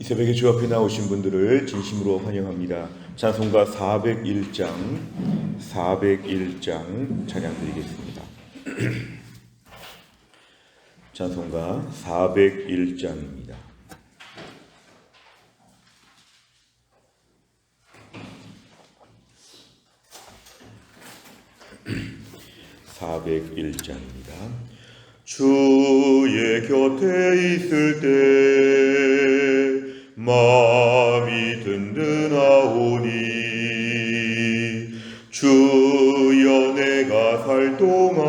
이 새벽에 주 앞에 나오신 분들을 진심으로 환영합니다. 찬송가 401장 찬양 드리겠습니다. 찬송가 401장입니다. 주의 곁에 있을 때 마음이 든든하오니 주여 내가 살 동안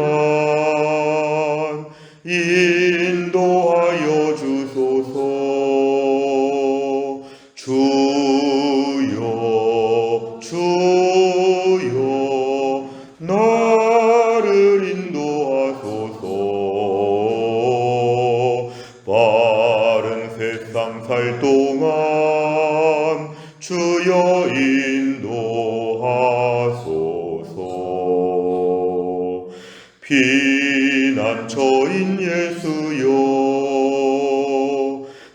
인도하여 주소서. 주여 나를 인도하소서. 바른 세상 살 동안 주여 인도하소서. 피난처인 예수여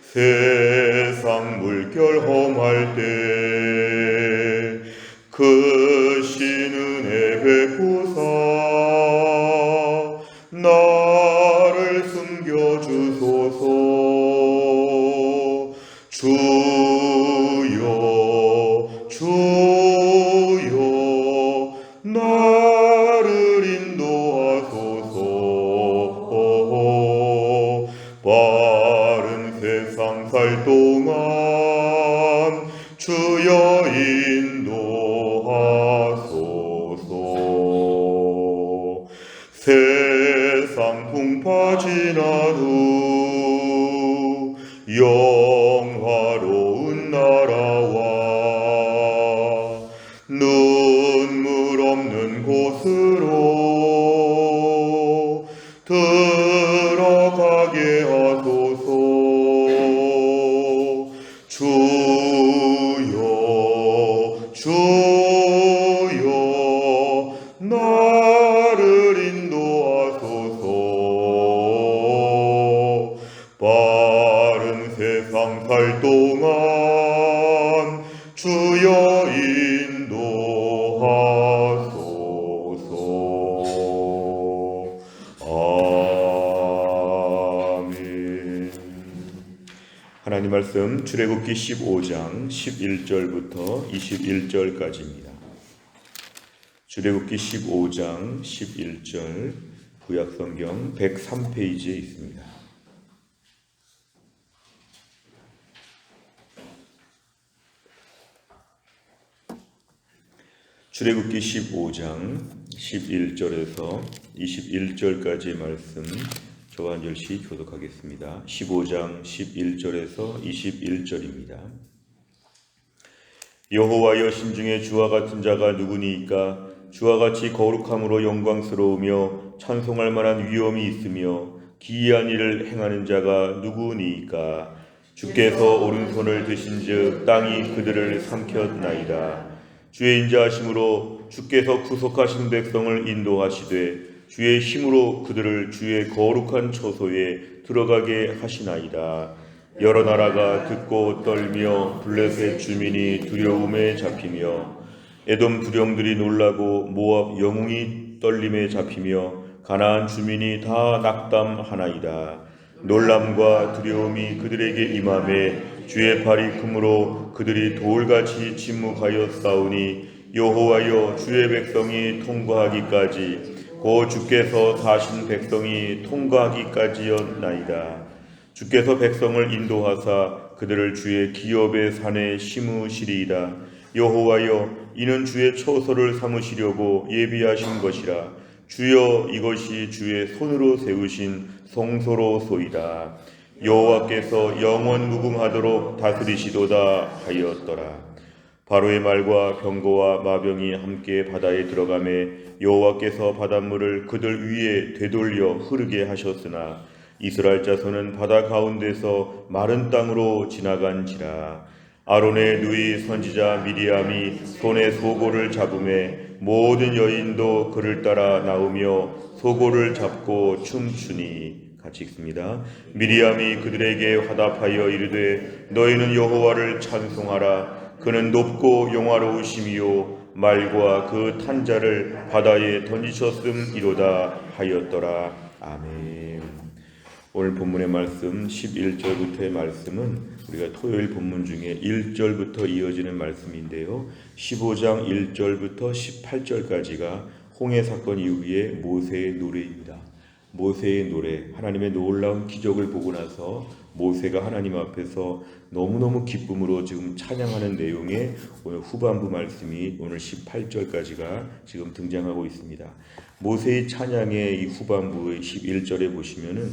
세상 물결 험할 때 크신 은혜 베푸사 나를 숨겨주소서. 주여 나를 인도하소서. 바른 세상 살 동안 주여 인도하소서. 세상 풍파 지난 후 영화로운 나라와 눈물 없는 곳으로 들어가게 하소서. 주여 나를 인도하소서. 바른 세상 살 동안 주여 인도하소서. 아멘. 하나님 말씀 출애굽기 15장 11절부터 21절까지입니다. 출애굽기 15장 11절 구약성경 103페이지에 있습니다. 출애굽기 15장 11절에서 21절까지의 말씀 저와 한 절씩 교독하겠습니다. 15장 11절에서 21절입니다. 여호와여 신중에 주와 같은 자가 누구니이까? 주와 같이 거룩함으로 영광스러우며 찬송할 만한 위엄이 있으며 기이한 일을 행하는 자가 누구니이까? 주께서 오른손을 드신즉 땅이 그들을 삼켰나이다. 주의 인자하심으로 주께서 구속하신 백성을 인도하시되 주의 힘으로 그들을 주의 거룩한 처소에 들어가게 하시나이다. 여러 나라가 듣고 떨며 블레셋 주민이 두려움에 잡히며 에돔 두령들이 놀라고 모압 영웅이 떨림에 잡히며 가나안 주민이 다 낙담하나이다. 놀람과 두려움이 그들에게 임하매 주의 팔이 크므로 그들이 돌같이 침묵하여 싸우니 여호와여 주의 백성이 통과하기까지 고 주께서 사신 백성이 통과하기까지였나이다. 주께서 백성을 인도하사 그들을 주의 기업의 산에 심으시리이다. 여호와여 이는 주의 처소를 삼으시려고 예비하신 것이라. 주여 이것이 주의 손으로 세우신 성소로소이다. 여호와께서 영원 무궁하도록 다스리시도다 하였더라. 바로의 말과 병거와 마병이 함께 바다에 들어가매 여호와께서 바닷물을 그들 위에 되돌려 흐르게 하셨으나 이스라엘 자손은 바다 가운데서 마른 땅으로 지나간지라. 아론의 누이 선지자 미리암이 손에 소고를 잡음에 모든 여인도 그를 따라 나오며 소고를 잡고 춤추니 같이 읽습니다. 미리암이 그들에게 화답하여 이르되 너희는 여호와를 찬송하라. 그는 높고 영화로우심이요 말과 그 탄자를 바다에 던지셨음이로다 하였더라. 아멘. 오늘 본문의 말씀 11절부터의 말씀은 우리가 토요일 본문 중에 1절부터 이어지는 말씀인데요. 15장 1절부터 18절까지가 홍해 사건 이후의 모세의 노래입니다. 모세의 노래, 하나님의 놀라운 기적을 보고 나서 모세가 하나님 앞에서 너무너무 기쁨으로 지금 찬양하는 내용의 오늘 후반부 말씀이 오늘 18절까지가 지금 등장하고 있습니다. 모세의 찬양의 이 후반부의 11절에 보시면은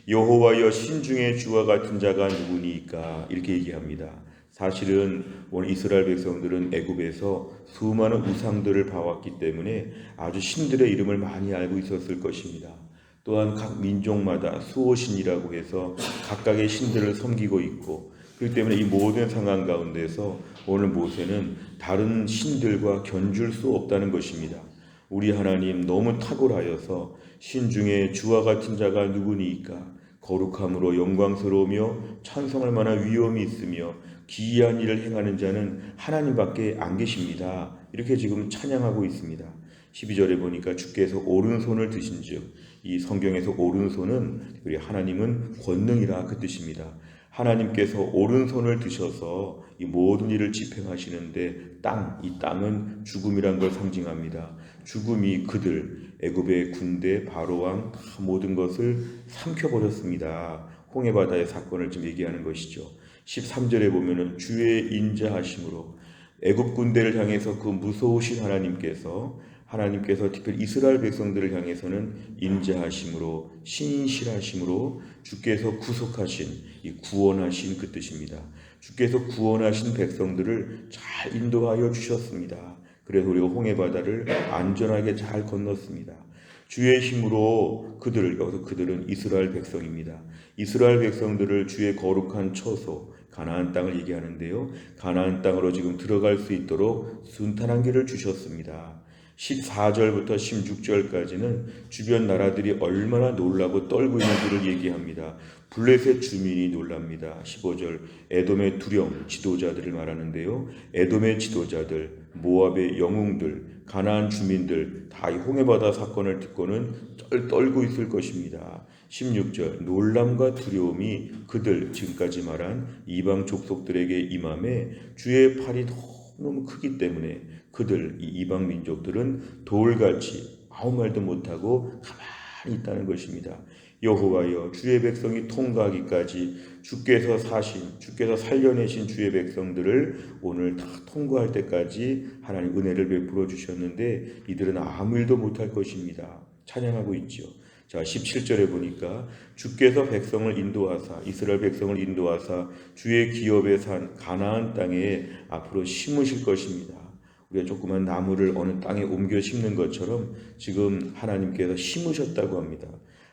여호와여 신중의 주와 같은 자가 누구니까 이렇게 얘기합니다. 사실은 오늘 이스라엘 백성들은 애굽에서 수많은 우상들을 봐왔기 때문에 아주 신들의 이름을 많이 알고 있었을 것입니다. 또한 각 민족마다 수호신이라고 해서 각각의 신들을 섬기고 있고, 그렇기 때문에 이 모든 상황 가운데서 오늘 모세는 다른 신들과 견줄 수 없다는 것입니다. 우리 하나님 너무 탁월하여서 신중에 주와 같은 자가 누구니까 거룩함으로 영광스러우며 찬송할 만한 위엄이 있으며 기이한 일을 행하는 자는 하나님밖에 안 계십니다. 이렇게 지금 찬양하고 있습니다. 12절에 보니까 주께서 오른손을 드신즉, 이 성경에서 오른손은 우리 하나님은 권능이라 그 뜻입니다. 하나님께서 오른손을 드셔서 이 모든 일을 집행하시는데 이 땅은 죽음이란 걸 상징합니다. 죽음이 그들 애굽의 군대 바로왕 다 모든 것을 삼켜버렸습니다. 홍해바다의 사건을 좀 얘기하는 것이죠. 13절에 보면은 주의 인자하심으로 애굽 군대를 향해서 그 무서우신 하나님께서 특별히 이스라엘 백성들을 향해서는 인자하심으로 신실하심으로 주께서 구속하신 이 구원하신 그 뜻입니다. 주께서 구원하신 백성들을 잘 인도하여 주셨습니다. 그래서 우리가 홍해바다를 안전하게 잘 건넜습니다. 주의 힘으로 여기서 그들은 이스라엘 백성입니다. 이스라엘 백성들을 주의 거룩한 처소 가나안 땅을 얘기하는데요. 가나안 땅으로 지금 들어갈 수 있도록 순탄한 길을 주셨습니다. 14절부터 16절까지는 주변 나라들이 얼마나 놀라고 떨고 있는지를 얘기합니다. 블레셋 주민이 놀랍니다. 15절 에돔의 두령 지도자들을 말하는데요. 에돔의 지도자들, 모압의 영웅들, 가나안 주민들 다 이 홍해바다 사건을 듣고는 떨고 있을 것입니다. 16절 놀람과 두려움이 그들 지금까지 말한 이방 족속들에게 임함에 주의 팔이 너무 크기 때문에 그들 이 이방 민족들은 돌같이 아무 말도 못하고 가만히 있다는 것입니다. 여호와여 주의 백성이 통과하기까지 주께서 살려내신 주의 백성들을 오늘 다 통과할 때까지 하나님 은혜를 베풀어 주셨는데 이들은 아무 일도 못할 것입니다. 찬양하고 있죠. 자, 17절에 보니까 주께서 이스라엘 백성을 인도하사 주의 기업의 산 가나안 땅에 앞으로 심으실 것입니다. 우리가 조그만 나무를 어느 땅에 옮겨 심는 것처럼 지금 하나님께서 심으셨다고 합니다.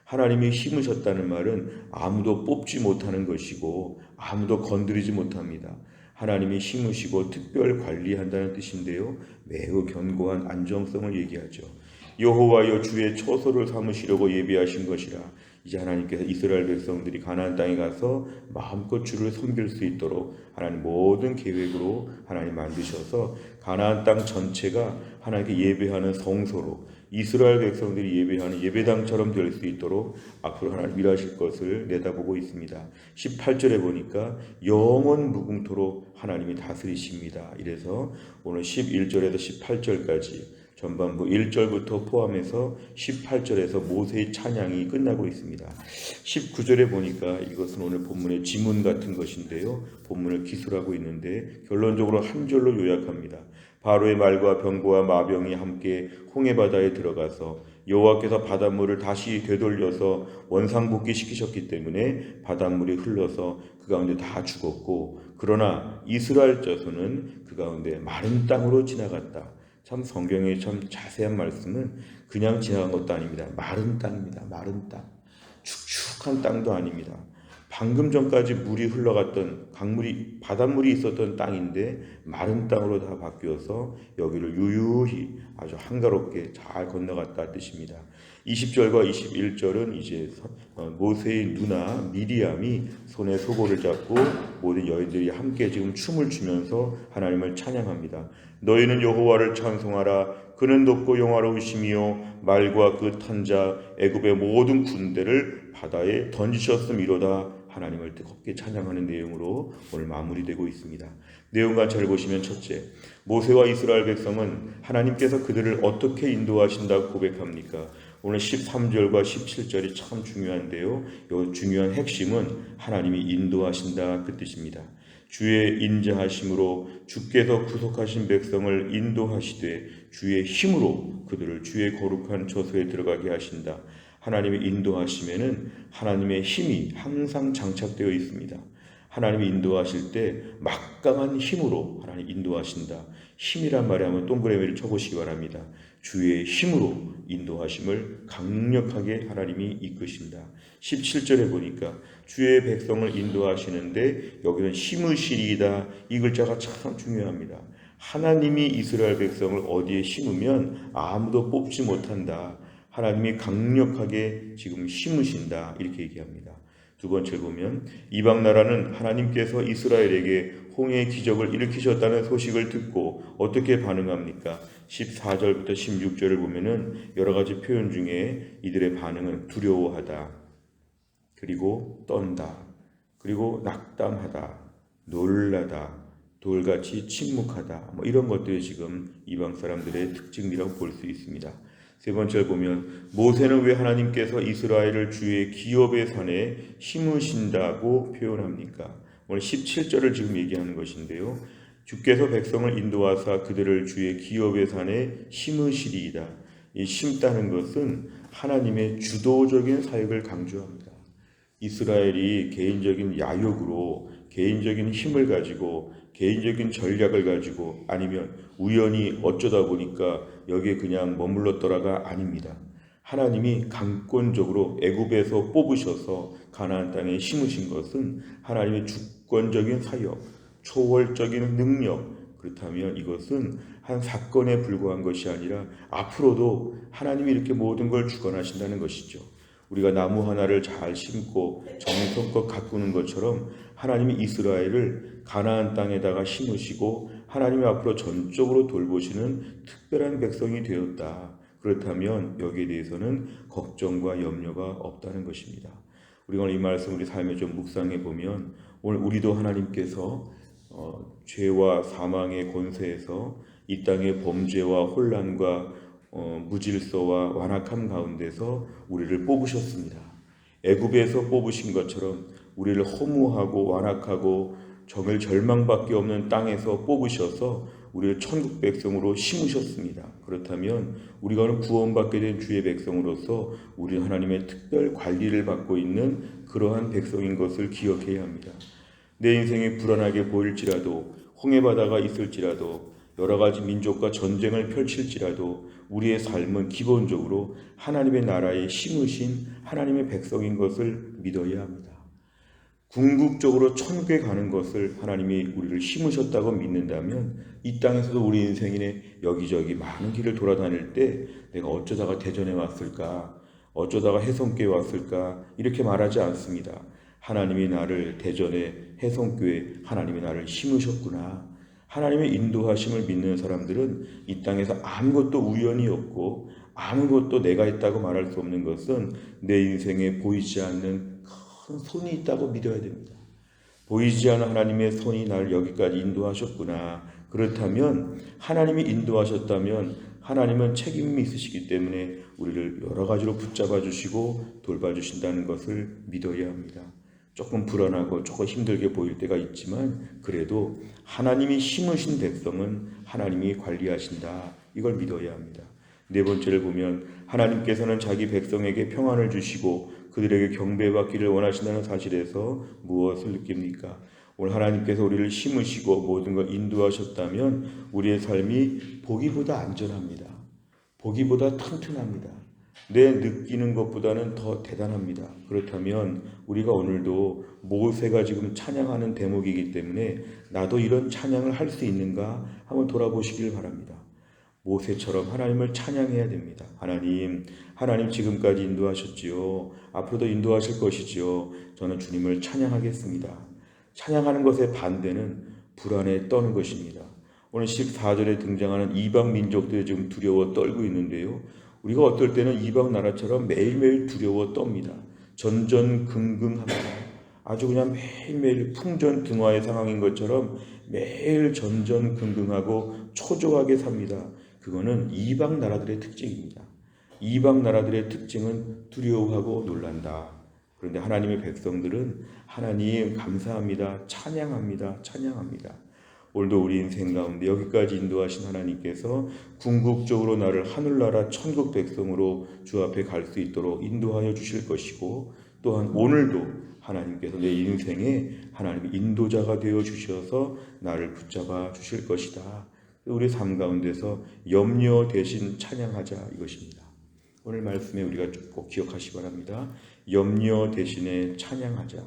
하나님이 심으셨다는 말은 아무도 뽑지 못하는 것이고 아무도 건드리지 못합니다. 하나님이 심으시고 특별 관리한다는 뜻인데요. 매우 견고한 안정성을 얘기하죠. 여호와여 주의 처소를 삼으시려고 예비하신 것이라. 이제 하나님께서 이스라엘 백성들이 가나안 땅에 가서 마음껏 주를 섬길 수 있도록 하나님 모든 계획으로 하나님 만드셔서 가나안 땅 전체가 하나님께 예배하는 성소로 이스라엘 백성들이 예배하는 예배당처럼 될 수 있도록 앞으로 하나님 일하실 것을 내다보고 있습니다. 18절에 보니까 영원 무궁토록 하나님이 다스리십니다. 이래서 오늘 11절에서 18절까지 전반부 1절부터 포함해서 18절에서 모세의 찬양이 끝나고 있습니다. 19절에 보니까 이것은 오늘 본문의 지문 같은 것인데요. 본문을 기술하고 있는데 결론적으로 한 절로 요약합니다. 바로의 말과 병거와 마병이 함께 홍해바다에 들어가서 여호와께서 바닷물을 다시 되돌려서 원상복귀 시키셨기 때문에 바닷물이 흘러서 그 가운데 다 죽었고, 그러나 이스라엘 자손은 그 가운데 마른 땅으로 지나갔다. 참 성경의 참 자세한 말씀은 그냥 지나간 것도 아닙니다. 마른 땅입니다. 마른 땅. 축축한 땅도 아닙니다. 방금 전까지 물이 흘러갔던 바닷물이 있었던 땅인데 마른 땅으로 다 바뀌어서 여기를 유유히 아주 한가롭게 잘 건너갔다 뜻입니다. 20절과 21절은 이제 모세의 누나 미리암이 손에 소고를 잡고 모든 여인들이 함께 지금 춤을 추면서 하나님을 찬양합니다. 너희는 여호와를 찬송하라. 그는 높고 영화로우시며 말과 그 탄자 애굽의 모든 군대를 바다에 던지셨음이로다. 하나님을 뜨겁게 찬양하는 내용으로 오늘 마무리되고 있습니다. 내용과 잘 보시면 첫째, 모세와 이스라엘 백성은 하나님께서 그들을 어떻게 인도하신다고 고백합니까? 오늘 13절과 17절이 참 중요한데요. 이 중요한 핵심은 하나님이 인도하신다 그 뜻입니다. 주의 인자하심으로 주께서 구속하신 백성을 인도하시되 주의 힘으로 그들을 주의 거룩한 처소에 들어가게 하신다. 하나님의 인도하심에는 하나님의 힘이 항상 장착되어 있습니다. 하나님이 인도하실 때 막강한 힘으로 하나님 인도하신다. 힘이란 말에 한번 동그라미를 쳐보시기 바랍니다. 주의 힘으로 인도하심을 강력하게 하나님이 이끄신다. 17절에 보니까 주의 백성을 인도하시는데 여기는 심으시리이다. 이 글자가 참 중요합니다. 하나님이 이스라엘 백성을 어디에 심으면 아무도 뽑지 못한다. 하나님이 강력하게 지금 심으신다. 이렇게 얘기합니다. 두 번째 보면 이방 나라는 하나님께서 이스라엘에게 홍해의 기적을 일으키셨다는 소식을 듣고 어떻게 반응합니까? 14절부터 16절을 보면은 여러 가지 표현 중에 이들의 반응은 두려워하다, 그리고 떤다, 그리고 낙담하다, 놀라다, 돌같이 침묵하다, 이런 것들이 지금 이방 사람들의 특징이라고 볼 수 있습니다. 세 번째를 보면 모세는 왜 하나님께서 이스라엘을 주의 기업의 산에 심으신다고 표현합니까? 오늘 17절을 지금 얘기하는 것인데요. 주께서 백성을 인도하사 그들을 주의 기업의 산에 심으시리이다. 이 심다는 것은 하나님의 주도적인 사역을 강조합니다. 이스라엘이 개인적인 야욕으로 개인적인 힘을 가지고 개인적인 전략을 가지고 아니면 우연히 어쩌다 보니까 여기에 그냥 머물렀더라가 아닙니다. 하나님이 강권적으로 애굽에서 뽑으셔서 가나안 땅에 심으신 것은 하나님의 주권적인 사역, 초월적인 능력. 그렇다면 이것은 한 사건에 불과한 것이 아니라 앞으로도 하나님이 이렇게 모든 걸 주관하신다는 것이죠. 우리가 나무 하나를 잘 심고 정성껏 가꾸는 것처럼 하나님이 이스라엘을 가나안 땅에다가 심으시고 하나님이 앞으로 전적으로 돌보시는 특별한 백성이 되었다. 그렇다면 여기에 대해서는 걱정과 염려가 없다는 것입니다. 우리가 오늘 이 말씀 우리 삶에 좀 묵상해 보면 오늘 우리도 하나님께서 죄와 사망의 권세에서 이 땅의 범죄와 혼란과 무질서와 완악함 가운데서 우리를 뽑으셨습니다. 애굽에서 뽑으신 것처럼 우리를 허무하고 완악하고 정말 절망밖에 없는 땅에서 뽑으셔서 우리를 천국 백성으로 심으셨습니다. 그렇다면 우리가 오늘 구원받게 된 주의 백성으로서 우리 하나님의 특별 관리를 받고 있는 그러한 백성인 것을 기억해야 합니다. 내 인생이 불안하게 보일지라도 홍해바다가 있을지라도 여러 가지 민족과 전쟁을 펼칠지라도 우리의 삶은 기본적으로 하나님의 나라에 심으신 하나님의 백성인 것을 믿어야 합니다. 궁극적으로 천국에 가는 것을 하나님이 우리를 심으셨다고 믿는다면 이 땅에서도 우리 인생에 여기저기 많은 길을 돌아다닐 때 내가 어쩌다가 대전에 왔을까, 어쩌다가 해성교에 왔을까 이렇게 말하지 않습니다. 하나님이 나를 대전에 해성교에 하나님이 나를 심으셨구나. 하나님의 인도하심을 믿는 사람들은 이 땅에서 아무것도 우연이 없고 아무것도 내가 했다고 말할 수 없는 것은 내 인생에 보이지 않는 큰 손이 있다고 믿어야 됩니다. 보이지 않는 하나님의 손이 나를 여기까지 인도하셨구나. 그렇다면 하나님이 인도하셨다면 하나님은 책임이 있으시기 때문에 우리를 여러 가지로 붙잡아 주시고 돌봐 주신다는 것을 믿어야 합니다. 조금 불안하고 조금 힘들게 보일 때가 있지만 그래도 하나님이 심으신 백성은 하나님이 관리하신다. 이걸 믿어야 합니다. 네 번째를 보면 하나님께서는 자기 백성에게 평안을 주시고 그들에게 경배받기를 원하신다는 사실에서 무엇을 느낍니까? 오늘 하나님께서 우리를 심으시고 모든 걸 인도하셨다면 우리의 삶이 보기보다 안전합니다. 보기보다 튼튼합니다. 내 느끼는 것보다는 더 대단합니다. 그렇다면 우리가 오늘도 모세가 지금 찬양하는 대목이기 때문에 나도 이런 찬양을 할 수 있는가 한번 돌아보시길 바랍니다. 모세처럼 하나님을 찬양해야 됩니다. 하나님 지금까지 인도하셨지요. 앞으로도 인도하실 것이지요. 저는 주님을 찬양하겠습니다. 찬양하는 것의 반대는 불안에 떠는 것입니다. 오늘 14절에 등장하는 이방 민족들이 지금 두려워 떨고 있는데요. 우리가 어떨 때는 이방 나라처럼 매일매일 두려워 떱니다. 전전긍긍합니다. 아주 그냥 매일매일 풍전등화의 상황인 것처럼 매일 전전긍긍하고 초조하게 삽니다. 그거는 이방 나라들의 특징입니다. 이방 나라들의 특징은 두려워하고 놀란다. 그런데 하나님의 백성들은 하나님 감사합니다. 찬양합니다. 오늘도 우리 인생 가운데 여기까지 인도하신 하나님께서 궁극적으로 나를 하늘나라 천국 백성으로 주 앞에 갈 수 있도록 인도하여 주실 것이고, 또한 오늘도 하나님께서 내 인생에 하나님의 인도자가 되어 주셔서 나를 붙잡아 주실 것이다. 우리 삶 가운데서 염려 대신 찬양하자, 이것입니다. 오늘 말씀에 우리가 꼭 기억하시기 바랍니다. 염려 대신에 찬양하자.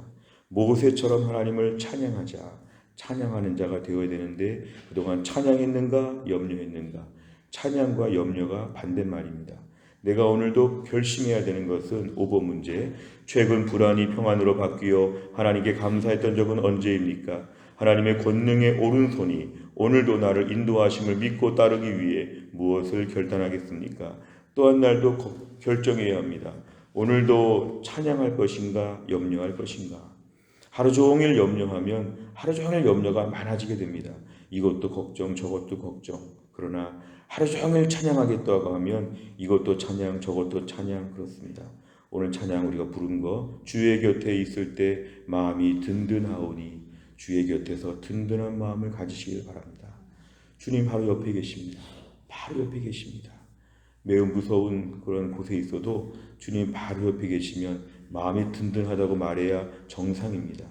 모세처럼 하나님을 찬양하자. 찬양하는 자가 되어야 되는데 그동안 찬양했는가 염려했는가? 찬양과 염려가 반대말입니다. 내가 오늘도 결심해야 되는 것은 5번 문제. 최근 불안이 평안으로 바뀌어 하나님께 감사했던 적은 언제입니까? 하나님의 권능의 오른손이 오늘도 나를 인도하심을 믿고 따르기 위해 무엇을 결단하겠습니까? 또한 날도 결정해야 합니다. 오늘도 찬양할 것인가 염려할 것인가? 하루 종일 염려하면 하루 종일 염려가 많아지게 됩니다. 이것도 걱정 저것도 걱정. 그러나 하루 종일 찬양하겠다고 하면 이것도 찬양 저것도 찬양. 그렇습니다. 오늘 찬양 우리가 부른 거, 주의 곁에 있을 때 마음이 든든하오니, 주의 곁에서 든든한 마음을 가지시길 바랍니다. 주님 바로 옆에 계십니다. 바로 옆에 계십니다. 매우 무서운 그런 곳에 있어도 주님 바로 옆에 계시면 마음이 든든하다고 말해야 정상입니다.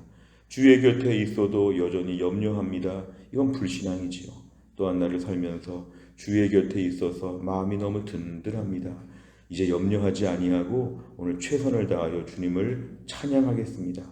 주의 곁에 있어도 여전히 염려합니다. 이건 불신앙이지요. 또한 나를 살면서 주의 곁에 있어서 마음이 너무 든든합니다. 이제 염려하지 아니하고 오늘 최선을 다하여 주님을 찬양하겠습니다.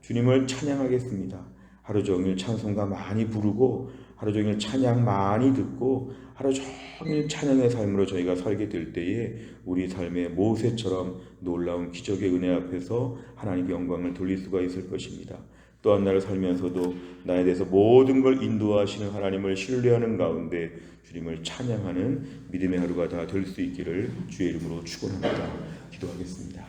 주님을 찬양하겠습니다. 하루 종일 찬송가 많이 부르고 하루 종일 찬양 많이 듣고 하루 종일 찬양의 삶으로 저희가 살게 될 때에 우리 삶의 모세처럼 놀라운 기적의 은혜 앞에서 하나님께 영광을 돌릴 수가 있을 것입니다. 또한 나를 살면서도 나에 대해서 모든 걸 인도하시는 하나님을 신뢰하는 가운데 주님을 찬양하는 믿음의 하루가 다 될 수 있기를 주의 이름으로 축원합니다. 기도하겠습니다.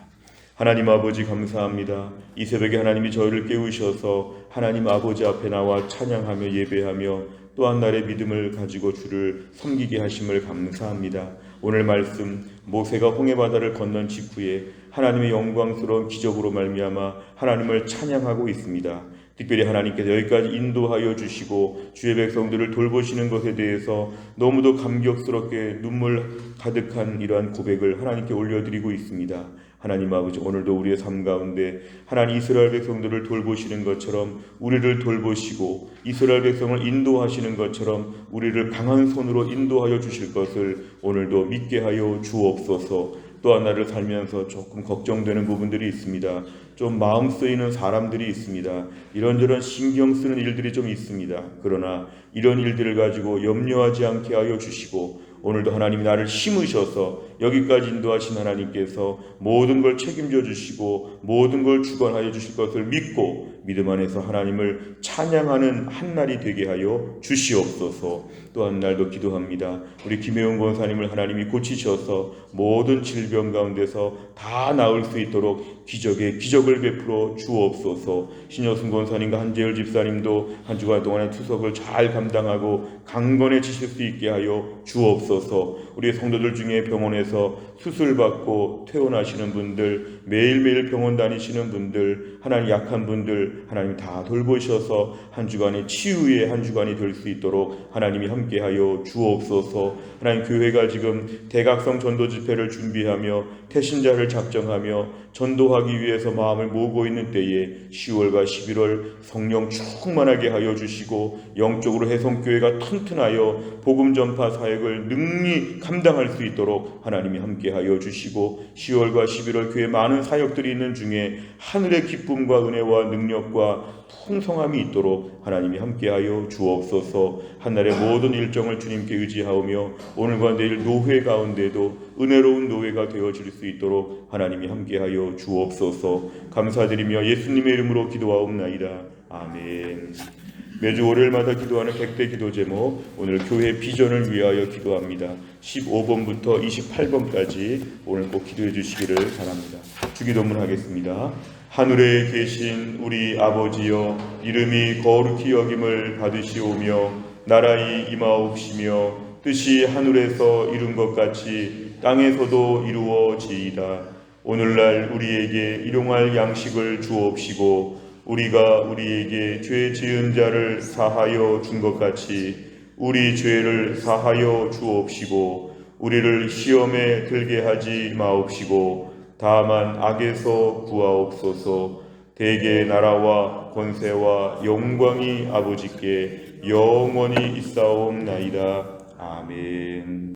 하나님 아버지 감사합니다. 이 새벽에 하나님이 저희를 깨우셔서 하나님 아버지 앞에 나와 찬양하며 예배하며 또한 날의 믿음을 가지고 주를 섬기게 하심을 감사합니다. 오늘 말씀 모세가 홍해바다를 건넌 직후에 하나님의 영광스러운 기적으로 말미암아 하나님을 찬양하고 있습니다. 특별히 하나님께서 여기까지 인도하여 주시고 주의 백성들을 돌보시는 것에 대해서 너무도 감격스럽게 눈물 가득한 이러한 고백을 하나님께 올려드리고 있습니다. 하나님 아버지, 오늘도 우리의 삶 가운데 하나님 이스라엘 백성들을 돌보시는 것처럼 우리를 돌보시고 이스라엘 백성을 인도하시는 것처럼 우리를 강한 손으로 인도하여 주실 것을 오늘도 믿게 하여 주옵소서. 또한 나를 살면서 조금 걱정되는 부분들이 있습니다. 좀 마음 쓰이는 사람들이 있습니다. 이런저런 신경 쓰는 일들이 좀 있습니다. 그러나 이런 일들을 가지고 염려하지 않게 하여 주시고 오늘도 하나님이 나를 심으셔서 여기까지 인도하신 하나님께서 모든 걸 책임져 주시고 모든 걸 주관하여 주실 것을 믿고 믿음 안에서 하나님을 찬양하는 한 날이 되게 하여 주시옵소서. 또 한 날도 기도합니다. 우리 김혜웅 권사님을 하나님이 고치셔서 모든 질병 가운데서 다 나을 수 있도록 기적을 베풀어 주옵소서. 신여순 권사님과 한재열 집사님도 한 주간 동안의 투석을 잘 감당하고 강건해지실 수 있게 하여 주옵소서. 우리 성도들 중에 병원에서 수술받고 퇴원하시는 분들, 매일매일 병원 다니시는 분들, 하나님 약한 분들 하나님 다 돌보셔서 한 주간의 치유의 한 주간이 될 수 있도록 하나님이 함께하여 주옵소서. 하나님 교회가 지금 대각성 전도 집회를 준비하며 태신자를 작정하며 전도하기 위해서 마음을 모으고 있는 때에 10월과 11월 성령 충만하게 하여 주시고 영적으로 해성교회가 튼튼하여 복음 전파 사역을 능히 감당할 수 있도록 하나님 하나님이 함께하여 주시고 10월과 11월 교회 많은 사역들이 있는 중에 하늘의 기쁨과 은혜와 능력과 풍성함이 있도록 하나님이 함께하여 주옵소서. 한날의 모든 일정을 주님께 의지하오며 오늘과 내일 노회 가운데도 은혜로운 노회가 되어질 수 있도록 하나님이 함께하여 주옵소서. 감사드리며 예수님의 이름으로 기도하옵나이다. 아멘. 매주 월요일마다 기도하는 객대 기도 제목, 오늘 교회 비전을 위하여 기도합니다. 15번부터 28번까지 오늘 꼭 기도해 주시기를 바랍니다. 주기도문 하겠습니다. 하늘에 계신 우리 아버지여, 이름이 거룩히 여김을 받으시오며 나라의 임하옵시며 뜻이 하늘에서 이룬 것 같이 땅에서도 이루어지이다. 오늘날 우리에게 일용할 양식을 주옵시고 우리가 우리에게 죄 지은 자를 사하여 준 것 같이 우리 죄를 사하여 주옵시고 우리를 시험에 들게 하지 마옵시고 다만 악에서 구하옵소서. 대개 나라와 권세와 영광이 아버지께 영원히 있사옵나이다. 아멘.